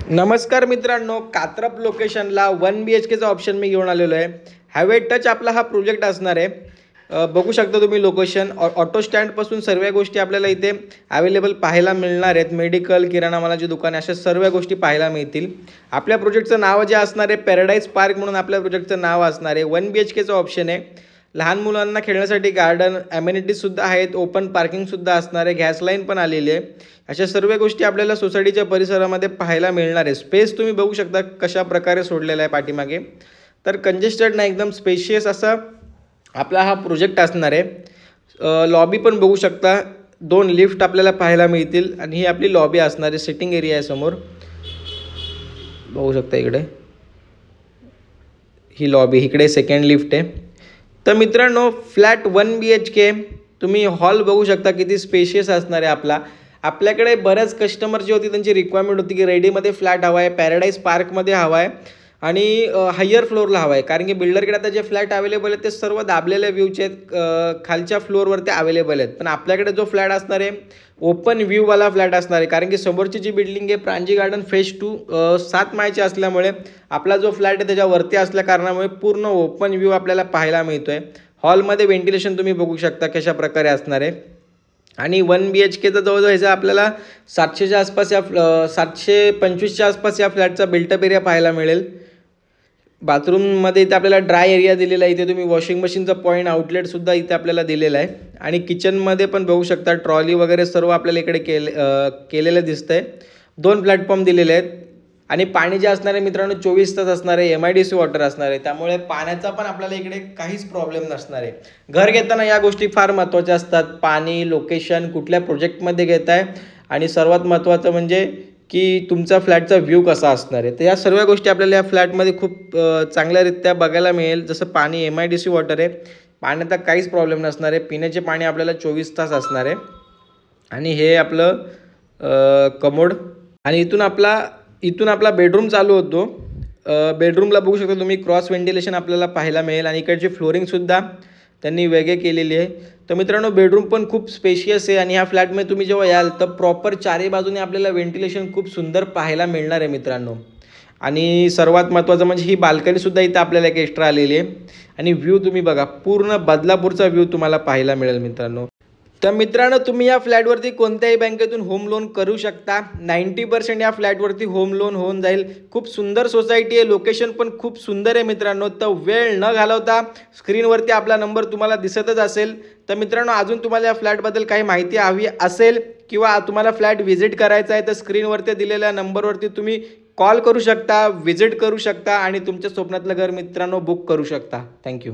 नमस्कार मित्रांनो, कात्रप लोकेशनला 1 BHKचा ऑप्शन मी घेऊन आलेलो आहे. हायवे टच आपला हा प्रोजेक्ट असणार आहे. बघू शकता तुम्ही लोकेशन. ऑटो स्टँडपासून सर्व गोष्टी आपल्याला इथे अवेलेबल पाहायला मिळणार आहेत. मेडिकल, किराणा मालाची दुकाने अशा सर्व गोष्टी पाहायला मिळतील. आपल्या प्रोजेक्टचं नाव जे असणार आहे पॅराडाईज पार्क म्हणून आपल्या प्रोजेक्टचं नाव असणार आहे. 1 BHKचं ऑप्शन आहे. लहान मुलांना खेळण्यासाठी गार्डन, ॲम्युनिटीजसुद्धा आहेत, ओपन पार्किंगसुद्धा असणार आहे, गॅस लाईन पण आलेली आहे. अशा सर्व गोष्टी आपल्याला सोसायटीच्या परिसरामध्ये पाहायला मिळणार आहे. स्पेस तुम्ही बघू शकता कशा प्रकारे सोडलेला आहे पाठीमागे. तर कंजेस्टेड ना, एकदम स्पेशियस असा आपला हा प्रोजेक्ट असणार आहे. लॉबी पण बघू शकता, 2 लिफ्ट आपल्याला पाहायला मिळतील आणि ही आपली लॉबी असणार आहे. सिटिंग एरिया आहे समोर, बघू शकता इकडे ही लॉबी, इकडे सेकंड लिफ्ट आहे. तर मित्रांनो, फ्लॅट 1 BHK तुम्ही हॉल बघू शकता किती स्पेशियस असणार आहे. आपल्याकडे बऱ्याच कस्टमर जे होती त्यांची रिक्वायरमेंट होती की रेडीमध्ये फ्लॅट हवा आहे, पॅराडाईज पार्कमध्ये हवा आहे आणि हायर फ्लोअरला हवा आहे. कारण की बिल्डरकडे आता जे फ्लॅट अवेलेबल आहेत ते सर्व दाबलेल्या व्ह्यूचे आहेत, खालच्या फ्लोअरवरती अवेलेबल आहेत. पण आपल्याकडे जो फ्लॅट असणार आहे ओपन व्ह्यूवाला फ्लॅट असणार आहे. कारण की समोरची जी बिल्डिंग आहे प्रांजी गार्डन फेज 2 7 माळ्याची असल्यामुळे आपला जो फ्लॅट आहे त्याच्यावरती असल्या कारणामुळे पूर्ण ओपन व्ह्यू आपल्याला पाहायला मिळतो आहे. हॉलमध्ये व्हेंटिलेशन तुम्ही बघू शकता कशा प्रकारे असणार आहे. आणि 1 BHKचा जवळजवळ ह्याचा आपल्याला 700च्या आसपास 725च्या आसपास या फ्लॅटचा बिल्टअप एरिया पाहायला मिळेल. बाथरूममध्ये इथे आपल्याला ड्राय एरिया दिलेला आहे. इथे तुम्ही वॉशिंग मशीनचा पॉईंट आउटलेटसुद्धा इथे आपल्याला दिलेला आहे. आणि किचनमध्ये पण बघू शकता ट्रॉली वगैरे सर्व आपल्याला इकडे केलेलं दिसतं आहे. 2 प्लॅटफॉर्म दिलेले आहेत. आणि पाणी जे असणार आहे मित्रांनो 24 तास असणार आहे. MIDC वॉटर असणार आहे, त्यामुळे पाण्याचा पण आपल्याला इकडे काहीच प्रॉब्लेम नसणार आहे. घर घेताना या गोष्टी फार महत्त्वाच्या असतात. पाणी, लोकेशन, कुठल्या प्रोजेक्टमध्ये घेत आहे आणि सर्वात महत्त्वाचं म्हणजे की तुमचा फ्लॅटचा व्ह्यू कसा असणार आहे. तर या सर्व गोष्टी आपल्याला या फ्लॅटमध्ये खूप चांगल्यारित्या बघायला मिळेल. जसं पाणी MIDC वॉटर आहे, पाण्याचा काहीच प्रॉब्लेम नसणार आहे. पिण्याचे पाणी आपल्याला 24 तास असणार आहे. आणि हे आपलं कमोड आणि इथून आपला बेडरूम चालू होतो. बेडरूमला बघू शकता तुम्ही क्रॉस व्हेंटिलेशन आपल्याला पाहायला मिळेल आणि इकडची फ्लोरिंगसुद्धा त्यांनी वेगळे केलेली आहे. तर मित्रांनो, बेडरूम पण खूप स्पेशियस आहे आणि ह्या फ्लॅटमध्ये तुम्ही जेव्हा याल तर प्रॉपर चारही बाजूने आपल्याला व्हेंटिलेशन खूप सुंदर पाहायला मिळणार आहे मित्रांनो. आणि सर्वात महत्त्वाचं म्हणजे ही बाल्कनीसुद्धा इथं आपल्याला एक एक्स्ट्रा आलेली आहे. आणि व्ह्यू तुम्ही बघा, पूर्ण बदलापूरचा व्ह्यू तुम्हाला पाहायला मिळेल मित्रांनो. तर मित्रांनो, तुम्ही या फ्लॅटवरती कोणत्याही बँकेतून होम लोन करू शकता. 90% या फ्लॅटवरती होम लोन होऊन जाईल. खूप सुंदर सोसायटी आहे, लोकेशन पण खूप सुंदर आहे मित्रांनो. तर वेळ न घालवता स्क्रीनवरती आपला नंबर तुम्हाला दिसतच असेल. तर मित्रांनो, अजून तुम्हाला या फ्लॅटबद्दल काही माहिती हवी असेल किंवा तुम्हाला फ्लॅट व्हिजिट करायचा आहे तर स्क्रीनवरती दिलेल्या नंबरवरती तुम्ही कॉल करू शकता, व्हिजिट करू शकता आणि तुमच्या स्वप्नातलं घर मित्रांनो बुक करू शकता. थँक्यू.